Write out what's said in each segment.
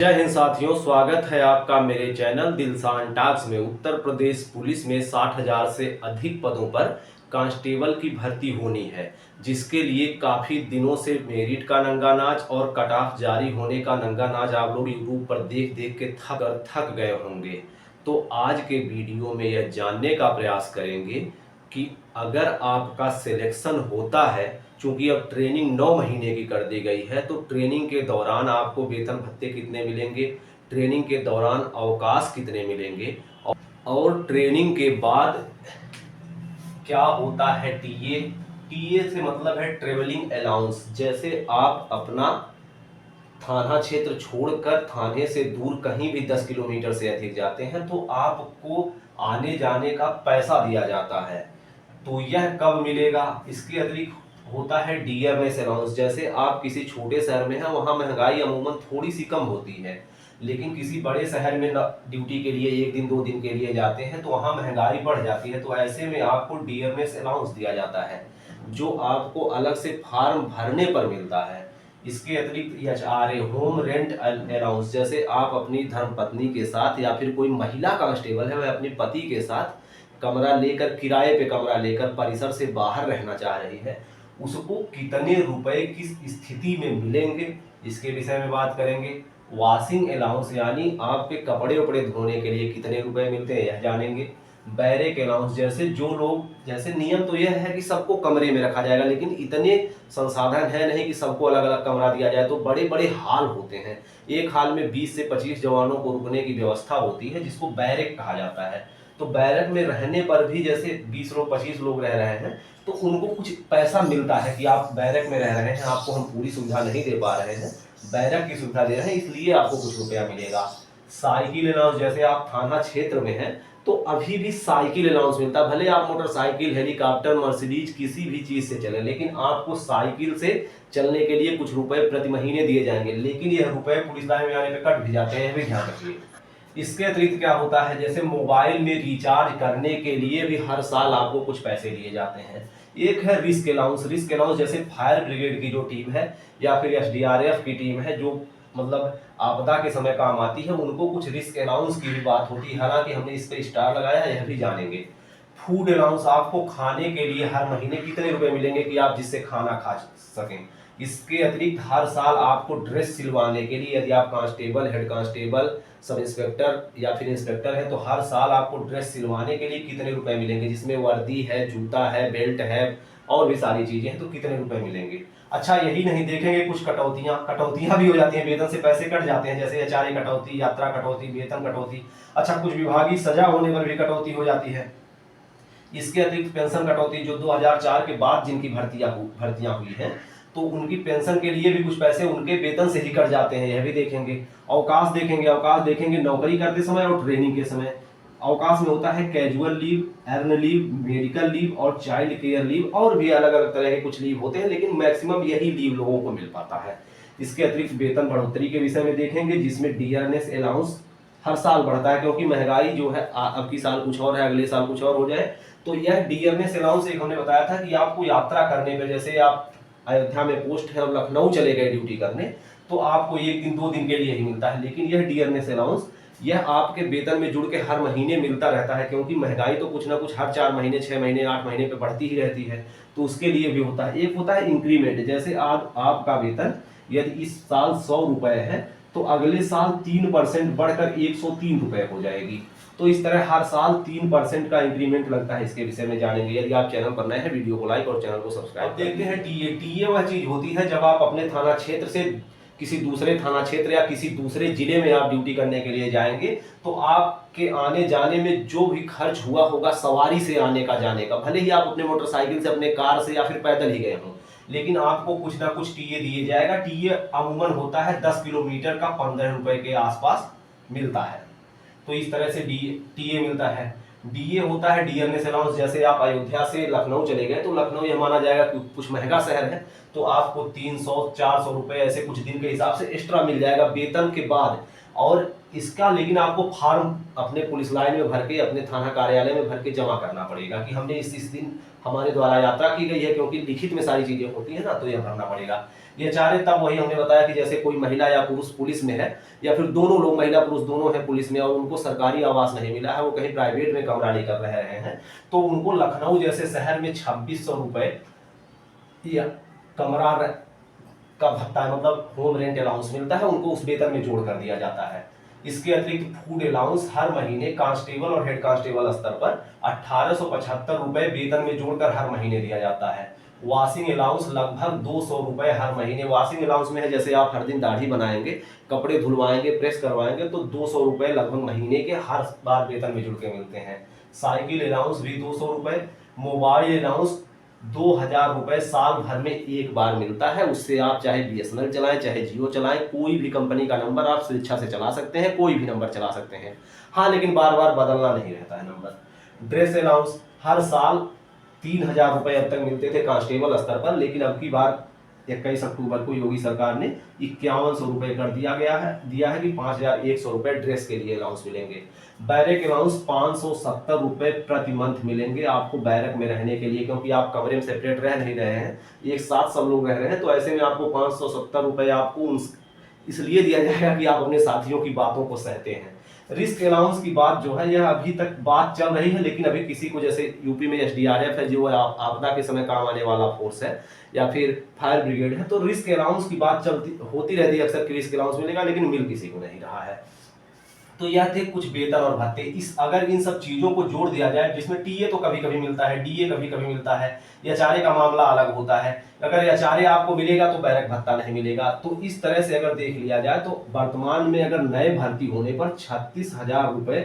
जय हिंद साथियों, स्वागत है आपका मेरे चैनल दिलसान टॉक्स में। उत्तर प्रदेश पुलिस में 60,000 से अधिक पदों पर कांस्टेबल की भर्ती होनी है, जिसके लिए काफ़ी दिनों से मेरिट का नंगा नाच और कट ऑफ जारी होने का नंगा नाच आप लोग यूट्यूब पर देख देख के थक गए होंगे। तो आज के वीडियो में यह जानने का प्रयास करेंगे कि अगर आपका सिलेक्शन होता है, चूंकि अब ट्रेनिंग 9 महीने की कर दी गई है, तो ट्रेनिंग के दौरान आपको वेतन भत्ते कितने मिलेंगे, ट्रेनिंग के दौरान अवकाश कितने मिलेंगे और ट्रेनिंग के बाद क्या होता है टीए। टीए से मतलब है ट्रेवलिंग अलाउंस। जैसे आप अपना थाना क्षेत्र छोड़कर थाने से दूर कहीं भी 10 किलोमीटर से अधिक जाते हैं तो आपको आने जाने का पैसा दिया जाता है। तो यह कब मिलेगा? इसके अतिरिक्त होता है डियरनेस अलाउंस। जैसे आप किसी छोटे शहर में हैं, वहाँ महंगाई अमूमन थोड़ी सी कम होती है, लेकिन किसी बड़े शहर में ड्यूटी के लिए 1 दिन 2 दिन के लिए जाते हैं तो वहाँ महंगाई बढ़ जाती है। तो ऐसे में आपको डियरनेस अलाउंस दिया जाता है, जो आपको अलग से फॉर्म भरने पर मिलता है। इसके अतिरिक्त एचआरए होम रेंट अलाउंस। जैसे आप अपनी धर्मपत्नी के साथ या फिर कोई महिला कांस्टेबल है, वह अपने पति के साथ कमरा लेकर, किराए पे कमरा लेकर परिसर से बाहर रहना चाह रही है, उसको कितने रुपए किस स्थिति में मिलेंगे, इसके विषय में बात करेंगे। वॉशिंग अलाउंस यानी आपके कपड़े उपड़े धोने के लिए कितने रुपए मिलते हैं, यह जानेंगे। बैरेक अलाउंस, जैसे जो लोग, जैसे नियम तो यह है कि सबको कमरे में रखा जाएगा, लेकिन इतने संसाधन है नहीं कि सबको अलग अलग कमरा दिया जाए, तो बड़े बड़े हाल होते हैं। एक हाल में 20 से 25 जवानों को रुकने की व्यवस्था होती है, जिसको बैरेक कहा जाता है। तो बैरक में रहने पर भी जैसे 20 लोग 25 लोग रह रहे हैं तो उनको कुछ पैसा मिलता है कि आप बैरक में रह रहे हैं, आपको हम पूरी सुविधा नहीं दे पा रहे हैं, बैरक की सुविधा दे रहे हैं, इसलिए आपको कुछ रुपया मिलेगा। साइकिल अलाउंस, जैसे आप थाना क्षेत्र में हैं तो अभी भी साइकिल अलाउंस मिलता है। भले आप मोटरसाइकिल, हेलीकॉप्टर, मर्सिडीज किसी भी चीज से चले, लेकिन आपको साइकिल से चलने के लिए कुछ रुपए प्रति महीने दिए जाएंगे, लेकिन यह रुपए पुलिस लाइन में आने पर कट भी जाते हैं, भी ध्यान रखिए। इसके अतिरिक्त क्या होता है, जैसे मोबाइल में रिचार्ज करने के लिए भी हर साल आपको कुछ पैसे दिए जाते हैं। एक है रिस्क अलाउंस। रिस्क अलाउंस जैसे फायर ब्रिगेड की जो टीम है या फिर एसडीआरएफ की टीम है, जो मतलब आपदा के समय काम आती है, उनको कुछ रिस्क अलाउंस की भी बात होती है। हालांकि हमने इस पर स्टार लगाया है, यह भी जानेंगे। फूड अलाउंस, आपको खाने के लिए हर महीने कितने रुपए मिलेंगे कि आप जिससे खाना खा सकें। इसके अतिरिक्त हर साल आपको ड्रेस सिलवाने के लिए, यदि आप constable, head constable, sub inspector या फिर इंस्पेक्टर है, तो हर साल आपको ड्रेस सिलवाने के लिए कितने रुपए मिलेंगे, जिसमें वर्दी है, जूता है, बेल्ट है और भी सारी चीजें हैं, तो कितने रुपए मिलेंगे। अच्छा, यही नहीं देखेंगे, कुछ कटौतियां भी हो जाती हैं, वेतन से पैसे कट जाते हैं, जैसे एचआरए कटौती, यात्रा कटौती, वेतन कटौती। अच्छा, कुछ विभागीय सजा होने पर भी कटौती हो जाती है। इसके अतिरिक्त पेंशन कटौती, जो 2004 के बाद जिनकी भर्तियां हुई हैं, तो उनकी पेंशन के लिए भी कुछ पैसे उनके वेतन से ही कट जाते हैं, यह भी देखेंगे। अवकाश देखेंगे नौकरी करते समय और ट्रेनिंग के समय। अवकाश में होता है casual leave, earn leave, medical leave और चाइल्ड केयर लीव, और भी अलग अलग तरह के कुछ लीव होते हैं, लेकिन मैक्सिमम यही लीव लोगों को मिल पाता है। इसके अतिरिक्त वेतन बढ़ोतरी के विषय में देखेंगे, जिसमें डियरनेस अलाउंस हर साल बढ़ता है, क्योंकि महंगाई जो है अब की साल कुछ और है, अगले साल कुछ और हो जाए। तो यह डियरनेस अलाउंस एक हमने बताया था कि आपको यात्रा करने पर, जैसे आप अयोध्या में पोस्ट है और लखनऊ चले गए ड्यूटी करने, तो आपको 1 दिन 2 दिन के लिए ही मिलता है, लेकिन यह डियरनेस अलाउंस यह आपके वेतन में जुड़ के हर महीने मिलता रहता है, क्योंकि महंगाई तो कुछ ना कुछ हर 4 महीने, 6 महीने, 8 महीने पे बढ़ती ही रहती है, तो उसके लिए भी होता है। एक होता है इंक्रीमेंट। जैसे आपका वेतन यदि इस साल 100 रुपए है, तो अगले साल 3% बढ़कर 103 रुपए हो जाएगी। तो इस तरह हर साल 3% का इंक्रीमेंट लगता है, इसके विषय में जानेंगे। यदि आप चैनल पर नए हैं, वीडियो को लाइक और चैनल को सब्सक्राइब। देखते हैं टीए। टीए वह चीज होती है जब आप अपने थाना क्षेत्र से किसी दूसरे थाना क्षेत्र या किसी दूसरे जिले में आप ड्यूटी करने के लिए जाएंगे, तो आपके आने जाने में जो भी खर्च हुआ होगा, सवारी से आने का जाने का, भले ही आप अपने मोटरसाइकिल से, अपने कार से या फिर पैदल ही गए हों, लेकिन आपको कुछ ना कुछ टीए दिए जाएगा। टीए अमूमन होता है 10 किलोमीटर का 15 रुपए के आसपास मिलता है। तो इस तरह से टीए मिलता है। डीए होता है डियरनेस अलाउंस। जैसे आप अयोध्या से लखनऊ चले गए, तो लखनऊ यह माना जाएगा कि कुछ महंगा शहर है, तो आपको 300-400 रुपए ऐसे कुछ दिन के हिसाब से एक्स्ट्रा मिल जाएगा वेतन के बाद। और इसका लेकिन आपको फॉर्म अपने पुलिस लाइन में भर के, अपने थाना कार्यालय में भर के जमा करना पड़ेगा कि हमने इस दिन हमारे द्वारा यात्रा की गई है, क्योंकि लिखित में सारी चीजें होती है ना, तो यह भरना पड़ेगा। ये चारे तब वही हमने बताया कि जैसे कोई महिला या पुरुष पुलिस में है, या फिर दोनों लोग महिला पुरुष दोनों हैं पुलिस में और उनको सरकारी आवास नहीं मिला है, वो कहीं प्राइवेट में कमरा लेकर रह रहे हैं, तो उनको लखनऊ जैसे शहर में 2600 रुपए या कमरा का भत्ता मतलब होम रेंट अलाउंस मिलता है, उनको उस वेतन में जोड़ कर दिया जाता है। इसके अतिरिक्त फूड अलाउंस हर महीने कांस्टेबल और हेड कांस्टेबल स्तर पर 1875 रुपए वेतन में जोड़कर हर महीने दिया जाता है। वॉशिंग अलाउंस लगभग 200 रुपए हर महीने। वॉशिंग अलाउंस में है जैसे आप हर दिन दाढ़ी बनाएंगे, कपड़े धुलवाएंगे, प्रेस करवाएंगे, तो 200 रुपए लगभग महीने के हर बार वेतन में जुड़ के मिलते हैं। साइकिल अलाउंस भी 200 रुपए। मोबाइल अलाउंस 2000 रुपए साल भर में एक बार मिलता है। उससे आप चाहे बीएसएनएल चलाएं, चाहे जियो चलाएं, कोई भी कंपनी का नंबर आप स्वेच्छा से चला सकते हैं, कोई भी नंबर चला सकते हैं। हाँ, लेकिन बार बार बदलना नहीं रहता है नंबर। ड्रेस अलाउंस हर साल 3000 रुपए अब तक मिलते थे कांस्टेबल स्तर पर, लेकिन अब की बार 21 अक्टूबर को योगी सरकार ने 5100 रुपए कर दिया है कि 5100 रुपए ड्रेस के लिए अलाउंस मिलेंगे। बैरक अलाउंस 570 रुपए प्रति मंथ मिलेंगे आपको बैरक में रहने के लिए, क्योंकि आप कमरे में सेपरेट रह नहीं रहे हैं, एक साथ सब लोग रह रहे हैं, तो ऐसे में आपको 570 रुपए आपको इसलिए दिया जाएगा कि आप अपने साथियों की बातों को सहते हैं। रिस्क अलाउंस की बात जो है यह अभी तक बात चल रही है, लेकिन अभी किसी को, जैसे यूपी में एसडीआरएफ है जो आपदा के समय काम आने वाला फोर्स है, या फिर फायर ब्रिगेड है, तो रिस्क अलाउंस की बात होती रहती है अक्सर कि रिस्क अलाउंस मिलेगा, लेकिन मिल किसी को नहीं रहा है। तो यह थे कुछ वेतन और भत्ते। अगर इन सब चीजों को जोड़ दिया जाए, जिसमें टीए तो कभी कभी मिलता है, डीए कभी कभी मिलता है, एचआरए का मामला अलग होता है, अगर एचआरए आपको मिलेगा तो बैरक भत्ता नहीं मिलेगा। तो इस तरह से अगर देख लिया जाए तो वर्तमान में अगर नए भर्ती होने पर 36,000 रुपए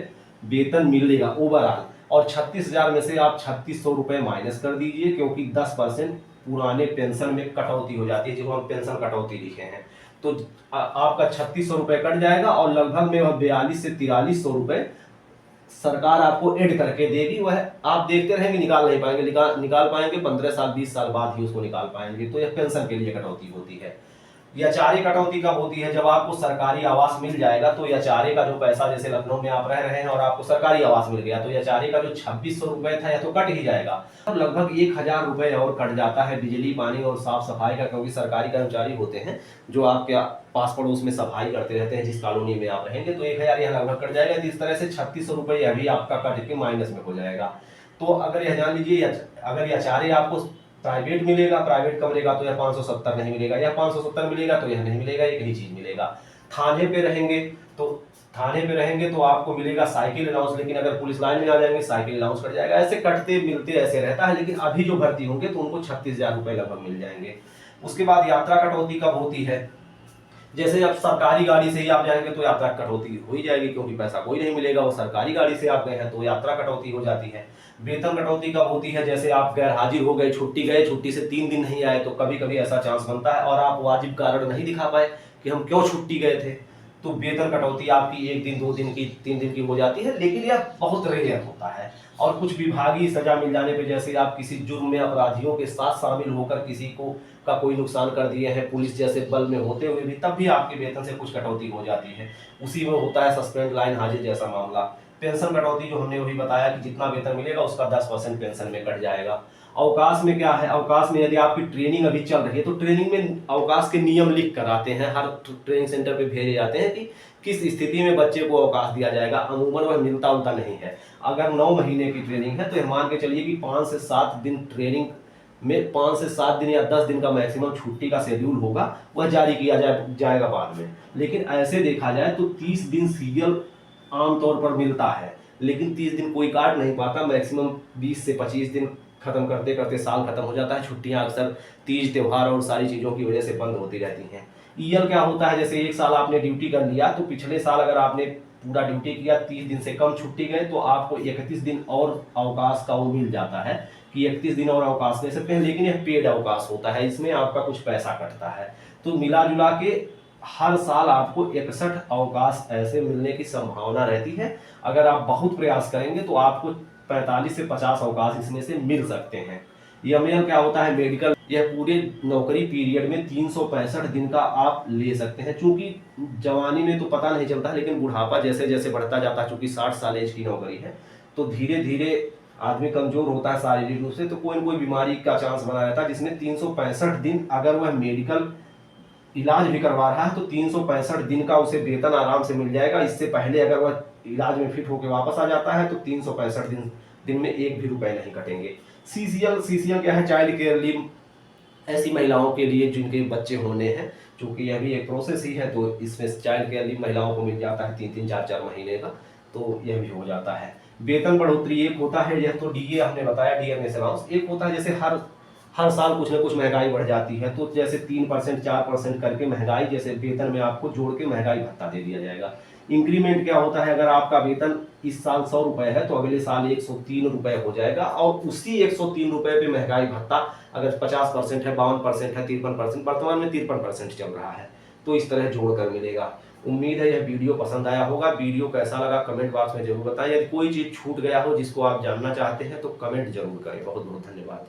वेतन मिलेगा ओवरऑल, और 36,000 में से आप 3600 रुपए माइनस कर दीजिए, क्योंकि 10% पुराने पेंशन में कटौती हो जाती है, जो हम पेंशन कटौती लिखे हैं, तो आपका 3600 रुपए कट जाएगा, और लगभग में वह 42 से 4300 रुपए सरकार आपको ऐड करके देगी। वह आप देखते रहेंगे, निकाल नहीं पाएंगे, निकाल पाएंगे 15 साल 20 साल बाद ही उसको निकाल पाएंगे। तो यह पेंशन के लिए कटौती होती है। एचआरए कटौती कब होती है? जब आपको सरकारी आवास मिल जाएगा, तो एचआरए का जो पैसा, जैसे लखनऊ में आप रह रहे हैं और आपको सरकारी आवास मिल गया, तो एचआरए का जो 2600 रुपए था, या तो कट ही जाएगा। अब लगभग 1000 रुपए और कट जाता है बिजली पानी और साफ सफाई का, क्योंकि सरकारी कर्मचारी होते हैं जो आपके पास पड़ोस में सफाई करते रहते हैं जिस कॉलोनी में आप रहेंगे, तो 1000 यहाँ लगभग कट जाएगा। तो इस तरह से 3600 रुपए अभी आपका कट के माइनस में हो जाएगा। तो अगर यह जान लीजिए, अगर एचआरए आपको प्राइवेट मिलेगा, प्राइवेट कमरे का, तो यह 570 नहीं मिलेगा, या 570 मिलेगा तो यह नहीं मिलेगा, एक ही चीज मिलेगा। थाने पे रहेंगे तो आपको मिलेगा साइकिल अलाउंस, लेकिन अगर पुलिस लाइन में आ जाएंगे साइकिल अलाउंस कट जाएगा। ऐसे कटते मिलते ऐसे रहता है, लेकिन अभी जो भर्ती होंगे तो उनको 36,000 रुपए लगभग मिल जाएंगे। उसके बाद यात्रा कटौती कब होती है? जैसे अब सरकारी गाड़ी से ही आप जाएंगे तो यात्रा कटौती हो ही जाएगी, क्योंकि पैसा कोई नहीं मिलेगा, वो सरकारी गाड़ी से आप गए हैं तो यात्रा कटौती हो जाती है। वेतन कटौती कब होती है? जैसे आप गैर हाजिर हो गए, छुट्टी गए, छुट्टी से 3 दिन नहीं आए, तो कभी कभी ऐसा चांस बनता है और आप वाजिब कारण नहीं दिखा पाए कि हम क्यों छुट्टी गए थे, तो वेतन कटौती आपकी 1 दिन 2 दिन की 3 दिन की हो जाती है, लेकिन यह बहुत रेयर होता है। और कुछ विभागीय सजा मिल जाने पे, जैसे आप किसी जुर्म में अपराधियों के साथ शामिल होकर किसी को का कोई नुकसान कर दिए हैं पुलिस जैसे बल में होते हुए भी, तब भी आपके वेतन से कुछ कटौती हो जाती है। उसी में होता है सस्पेंड लाइन हाजिर जैसा मामला। पेंशन कटौती जो हमने वही बताया कि जितना वेतन मिलेगा उसका 10% पेंशन में कट जाएगा। अवकाश में क्या है? अवकाश में यदि आपकी ट्रेनिंग अभी चल रही है तो ट्रेनिंग में अवकाश के नियम लिख कर आते हैं, हर ट्रेनिंग सेंटर पे भेजे जाते हैं कि किस स्थिति में बच्चे को अवकाश दिया जाएगा। अमूमन वह मिलता उलता नहीं है। अगर 9 महीने की ट्रेनिंग है तो मान के चलिए कि 5 से 7 दिन ट्रेनिंग में 5 से 7 दिन या 10 दिन का मैक्सिमम छुट्टी का शेड्यूल होगा, वह जारी किया जाएगा बाद में। लेकिन ऐसे देखा जाए तो 30 दिन सीरियल आमतौर पर मिलता है, लेकिन 30 दिन कोई काट नहीं पाता। मैक्सिमम 20 से 25 दिन खत्म करते करते साल खत्म हो जाता है। छुट्टियां अक्सर तीज त्योहार और सारी चीज़ों की वजह से बंद होती रहती हैं। ईएल क्या होता है? जैसे 1 साल आपने ड्यूटी कर लिया, तो पिछले साल अगर आपने पूरा ड्यूटी किया, 30 दिन से कम छुट्टी गए, तो आपको 31 दिन और अवकाश का वो मिल जाता है कि 31 दिन और अवकाश ले सकते हैं, लेकिन यह पेड अवकाश होता है, इसमें आपका कुछ पैसा कटता है। तो मिला जुला के हर साल आपको 61 अवकाश ऐसे मिलने की संभावना रहती है। अगर आप बहुत प्रयास करेंगे तो आपको 45 से 50 अवकाश इसमें से मिल सकते हैं। एमएल क्या होता है? मेडिकल। यह पूरे नौकरी पीरियड में 365 दिन का आप ले सकते हैं। चूंकि जवानी में तो पता नहीं चलता, लेकिन बुढ़ापा जैसे जैसे बढ़ता जाता है, चूंकि 60 साल एज की नौकरी है, तो धीरे धीरे आदमी कमजोर होता है शारीरिक रूप से, तो कोई न कोई बीमारी का चांस बना रहता है, जिसमें 365 दिन अगर वह मेडिकल इलाज भी करवा रहा है तो 365 दिन का उसे वेतन आराम से मिल जाएगा। इससे पहले अगर वह इलाज में फिट होकर वापस आ जाता है तो 365 दिन में एक भी रुपए नहीं कटेंगे। सीसीएल क्या है? चाइल्ड केयर लीव, ऐसी महिलाओं के लिए जिनके बच्चे होने हैं, चूंकि यह भी एक प्रोसेस ही है तो इसमें चाइल्ड केयर लीव महिलाओं को मिल जाता है 3-3 4-4 महीने का, तो यह भी हो जाता है। वेतन बढ़ोतरी एक होता है, यह तो डीए हमने बताया, डीएमएस अलाउंस। एक होता है जैसे हर साल कुछ ना कुछ महंगाई बढ़ जाती है तो जैसे 3% 4% करके महंगाई जैसे वेतन में आपको जोड़ के महंगाई भत्ता दे दिया जाएगा। इंक्रीमेंट क्या होता है? अगर आपका वेतन इस साल 100 रुपए है तो अगले साल 103 रुपए हो जाएगा और उसी 103 रुपए पे महंगाई भत्ता अगर 50% है, 52% है, 53%, वर्तमान में 53% चल रहा है, तो इस तरह जोड़कर मिलेगा। उम्मीद है यह वीडियो पसंद आया होगा। वीडियो कैसा लगा कमेंट बॉक्स में जरूर बताएं। यदि कोई चीज छूट गया हो जिसको आप जानना चाहते हैं तो कमेंट जरूर करें। बहुत बहुत धन्यवाद।